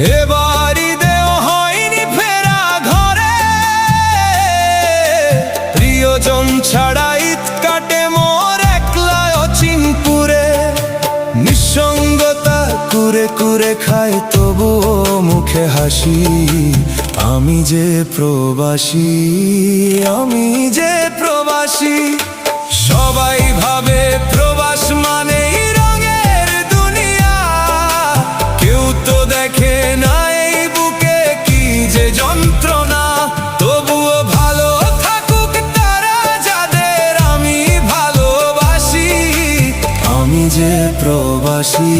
এবার ঈদেও হয়নি ফেরা ঘরে, প্রিয়জন ছাড়া ঈদ কাটে মোর একলা অচিনপুরে। নিঃসঙ্গতা কুরে কুরে খায় তবুও মুখে হাসি, আমি যে প্রবাসী, আমি যে প্রবাসী। সবাই ভাবে প্রবাস মানেই রঙের দুনিয়া, কেউ তো দেখে না এই বুকে কি যে যন্ত্রণা। তবুও ভালো থাকুক তারা যাদের আমি ভালোবাসি, আমি যে প্রবাসী।